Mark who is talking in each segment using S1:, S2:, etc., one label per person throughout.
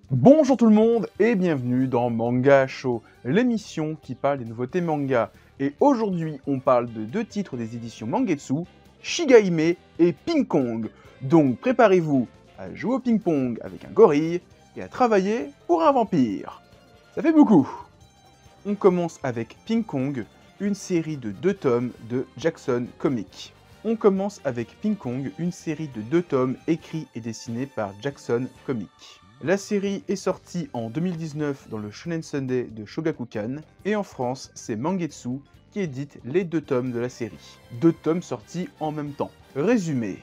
S1: Bonjour tout le monde et bienvenue dans Manga Show, l'émission qui parle des nouveautés manga. Et aujourd'hui, on parle de deux titres des éditions Mangetsu, Shigahime et Ping Pong. Donc préparez-vous à jouer au ping-pong avec un gorille et à travailler pour un vampire. Ça fait beaucoup. On commence avec Ping Pong, une série de 2 tomes de Jackson Comics. On commence avec Ping Pong, une série de 2 tomes écrits et dessinés par Jackson Comics. La série est sortie en 2019 dans le Shonen Sunday de Shogakukan, et en France, c'est Mangetsu qui édite les 2 tomes de la série. 2 tomes sortis en même temps. Résumé.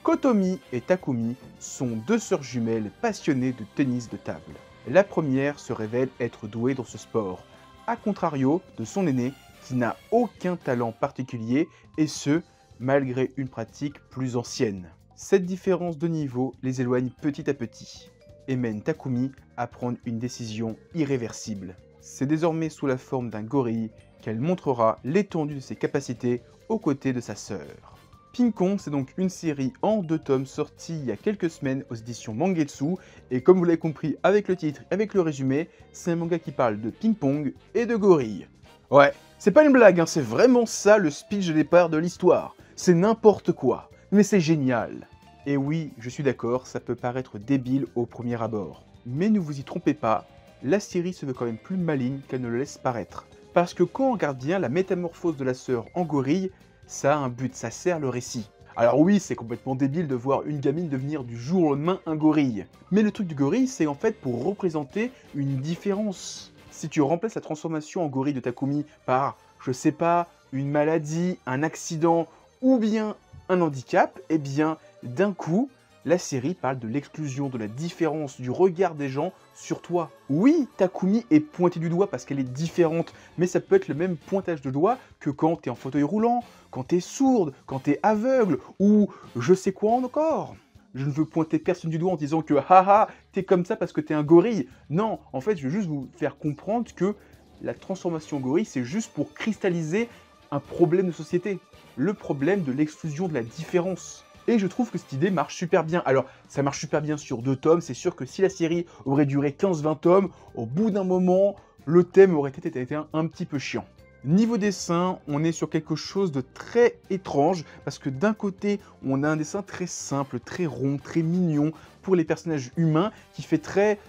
S1: Kotomi et Takumi sont 2 sœurs jumelles passionnées de tennis de table. La première se révèle être douée dans ce sport, à contrario de son aîné qui n'a aucun talent particulier, et ce, malgré une pratique plus ancienne. Cette différence de niveau les éloigne petit à petit et mène Takumi à prendre une décision irréversible. C'est désormais sous la forme d'un gorille qu'elle montrera l'étendue de ses capacités aux côtés de sa sœur. Ping Pong, c'est donc une série en 2 tomes sortie il y a quelques semaines aux éditions Mangetsu, et comme vous l'avez compris avec le titre et avec le résumé, c'est un manga qui parle de ping-pong et de gorille. Ouais, c'est pas une blague, hein, c'est vraiment ça le speech de départ de l'histoire. C'est n'importe quoi, mais c'est génial. Et oui, je suis d'accord, ça peut paraître débile au premier abord. Mais ne vous y trompez pas, la série se veut quand même plus maligne qu'elle ne le laisse paraître. Parce que quand on regarde bien la métamorphose de la sœur en gorille, ça a un but, ça sert le récit. Alors oui, c'est complètement débile de voir une gamine devenir du jour au lendemain un gorille. Mais le truc du gorille, c'est en fait pour représenter une différence. Si tu remplaces la transformation en gorille de Takumi par, je sais pas, une maladie, un accident ou bien un handicap, eh bien, d'un coup, la série parle de l'exclusion, de la différence, du regard des gens sur toi. Oui, Takumi est pointée du doigt parce qu'elle est différente, mais ça peut être le même pointage de doigt que quand t'es en fauteuil roulant, quand t'es sourde, quand t'es aveugle, ou je sais quoi encore. Je ne veux pointer personne du doigt en disant que haha, t'es comme ça parce que t'es un gorille. Non, en fait, je veux juste vous faire comprendre que la transformation en gorille, c'est juste pour cristalliser un problème de société. Le problème de l'exclusion de la différence. Et je trouve que cette idée marche super bien. Alors, ça marche super bien sur 2 tomes, c'est sûr que si la série aurait duré 15-20 tomes, au bout d'un moment, le thème aurait été un petit peu chiant. Niveau dessin, on est sur quelque chose de très étrange, parce que d'un côté, on a un dessin très simple, très rond, très mignon, pour les personnages humains, qui fait très,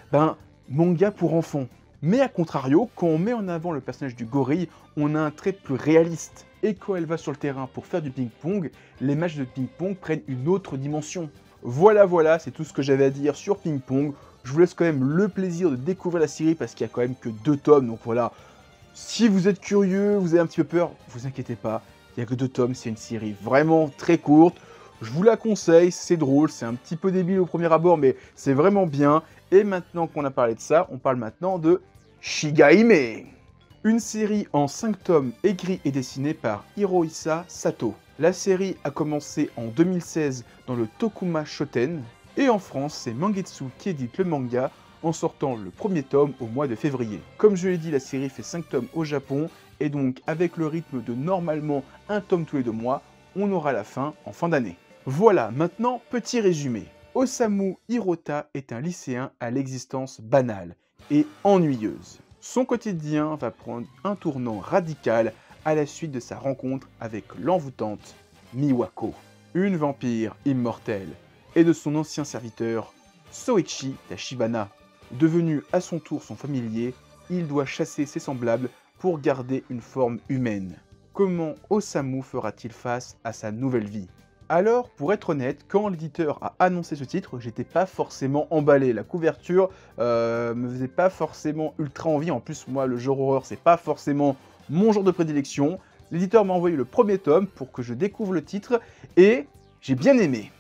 S1: manga pour enfants. Mais à contrario, quand on met en avant le personnage du gorille, on a un trait plus réaliste. Et quand elle va sur le terrain pour faire du ping-pong, les matchs de ping-pong prennent une autre dimension. Voilà, c'est tout ce que j'avais à dire sur ping-pong. Je vous laisse quand même le plaisir de découvrir la série parce qu'il y a quand même que 2 tomes, donc voilà. Si vous êtes curieux, vous avez un petit peu peur, vous inquiétez pas, il n'y a que 2 tomes, c'est une série vraiment très courte. Je vous la conseille, c'est drôle, c'est un petit peu débile au premier abord, mais c'est vraiment bien. Et maintenant qu'on a parlé de ça, on parle maintenant de Shigahime. Une série en 5 tomes écrits et dessinés par Hirohisa Sato. La série a commencé en 2016 dans le Tokuma Shoten, et en France, c'est Mangetsu qui édite le manga en sortant le premier tome au mois de février. Comme je l'ai dit, la série fait 5 tomes au Japon, et donc avec le rythme de normalement un tome tous les 2 mois, on aura la fin en fin d'année. Voilà, maintenant, petit résumé. Osamu Hirota est un lycéen à l'existence banale et ennuyeuse. Son quotidien va prendre un tournant radical à la suite de sa rencontre avec l'envoûtante Miwako, une vampire immortelle, et de son ancien serviteur Soichi Tachibana. Devenu à son tour son familier, il doit chasser ses semblables pour garder une forme humaine. Comment Osamu fera-t-il face à sa nouvelle vie? Alors, pour être honnête, quand l'éditeur a annoncé ce titre, j'étais pas forcément emballé. La couverture me faisait pas forcément ultra envie. En plus, moi, le genre horreur, c'est pas forcément mon genre de prédilection. L'éditeur m'a envoyé le premier tome pour que je découvre le titre, et j'ai bien aimé.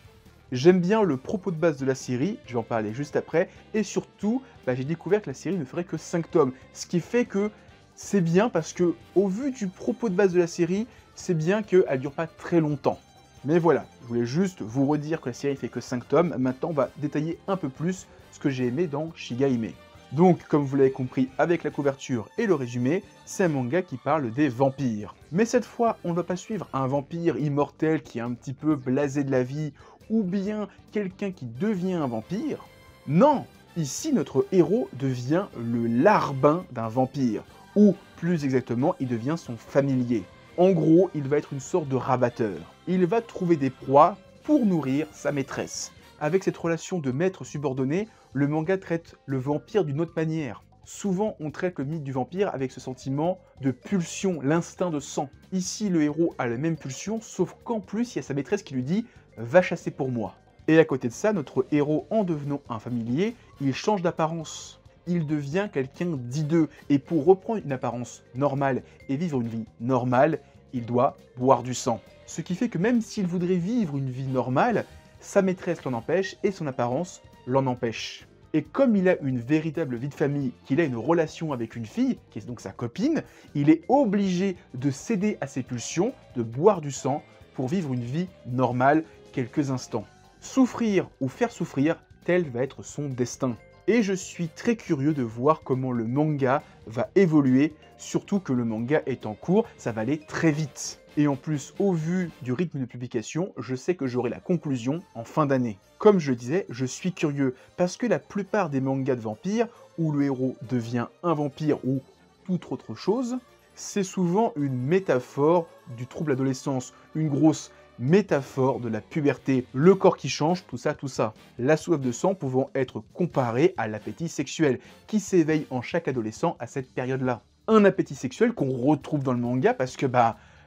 S1: J'aime bien le propos de base de la série, je vais en parler juste après, et surtout, j'ai découvert que la série ne ferait que 5 tomes, ce qui fait que c'est bien parce que, au vu du propos de base de la série, c'est bien qu'elle ne dure pas très longtemps. Mais voilà, je voulais juste vous redire que la série fait que 5 tomes, maintenant on va détailler un peu plus ce que j'ai aimé dans Shigahime. Donc, comme vous l'avez compris avec la couverture et le résumé, c'est un manga qui parle des vampires. Mais cette fois, on ne va pas suivre un vampire immortel qui est un petit peu blasé de la vie, ou bien quelqu'un qui devient un vampire. Non, Ici, notre héros devient le larbin d'un vampire, ou plus exactement, il devient son familier. En gros, il va être une sorte de rabatteur. Il va trouver des proies pour nourrir sa maîtresse. Avec cette relation de maître subordonné, le manga traite le vampire d'une autre manière. Souvent, on traite le mythe du vampire avec ce sentiment de pulsion, l'instinct de sang. Ici, le héros a la même pulsion, sauf qu'en plus, il y a sa maîtresse qui lui dit « va chasser pour moi ». Et à côté de ça, notre héros, en devenant un familier, il change d'apparence. Il devient quelqu'un d'hideux, et pour reprendre une apparence normale et vivre une vie normale, il doit boire du sang. Ce qui fait que même s'il voudrait vivre une vie normale, sa maîtresse l'en empêche et son apparence l'en empêche. Et comme il a une véritable vie de famille, qu'il a une relation avec une fille, qui est donc sa copine, il est obligé de céder à ses pulsions, de boire du sang, pour vivre une vie normale quelques instants. Souffrir ou faire souffrir, tel va être son destin. Et je suis très curieux de voir comment le manga va évoluer, surtout que le manga est en cours, ça va aller très vite. Et en plus, au vu du rythme de publication, je sais que j'aurai la conclusion en fin d'année. Comme je le disais, je suis curieux, parce que la plupart des mangas de vampires, où le héros devient un vampire ou toute autre chose, c'est souvent une métaphore du trouble d'adolescence, une grosse métaphore de la puberté, le corps qui change, tout ça, tout ça. La soif de sang pouvant être comparée à l'appétit sexuel, qui s'éveille en chaque adolescent à cette période-là. Un appétit sexuel qu'on retrouve dans le manga parce que,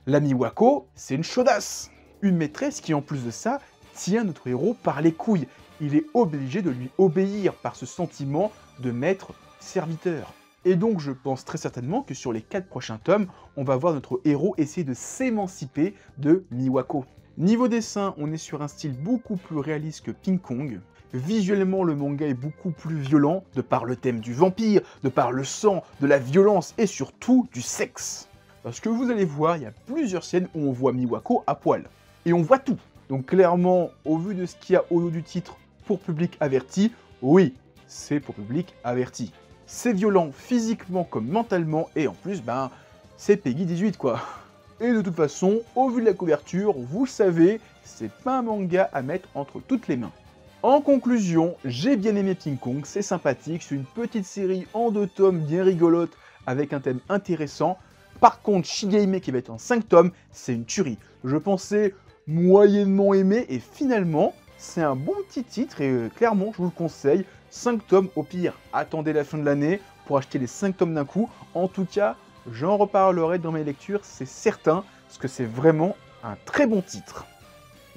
S1: l'ami Wako, c'est une chaudasse. Une maîtresse qui, en plus de ça, tient notre héros par les couilles. Il est obligé de lui obéir par ce sentiment de maître-serviteur. Et donc je pense très certainement que sur les 4 prochains tomes, on va voir notre héros essayer de s'émanciper de Miwako. Niveau dessin, on est sur un style beaucoup plus réaliste que Ping Kong. Visuellement, le manga est beaucoup plus violent, de par le thème du vampire, de par le sang, de la violence et surtout du sexe. Parce que vous allez voir, il y a plusieurs scènes où on voit Miwako à poil. Et on voit tout. Donc clairement, au vu de ce qu'il y a au dos du titre pour public averti, oui, c'est pour public averti. C'est violent physiquement comme mentalement, et en plus, c'est Peggy 18 quoi. Et de toute façon, au vu de la couverture, vous le savez, c'est pas un manga à mettre entre toutes les mains. En conclusion, j'ai bien aimé Ping Kong, c'est sympathique, c'est une petite série en 2 tomes bien rigolote, avec un thème intéressant. Par contre, Shigehime qui va être en 5 tomes, c'est une tuerie. Je pensais moyennement aimer, et finalement, c'est un bon petit titre, et clairement, je vous le conseille. 5 tomes, au pire, attendez la fin de l'année pour acheter les 5 tomes d'un coup. En tout cas, j'en reparlerai dans mes lectures, c'est certain, parce que c'est vraiment un très bon titre.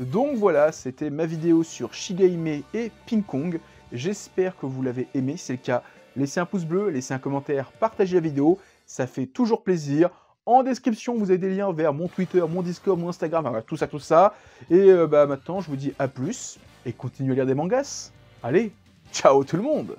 S1: Donc voilà, c'était ma vidéo sur Shigehime et Ping Kong. J'espère que vous l'avez aimé, si c'est le cas, laissez un pouce bleu, laissez un commentaire, partagez la vidéo, ça fait toujours plaisir. En description, vous avez des liens vers mon Twitter, mon Discord, mon Instagram, enfin, tout ça, tout ça. Et maintenant, je vous dis à plus, et continuez à lire des mangas. Allez, ciao tout le monde!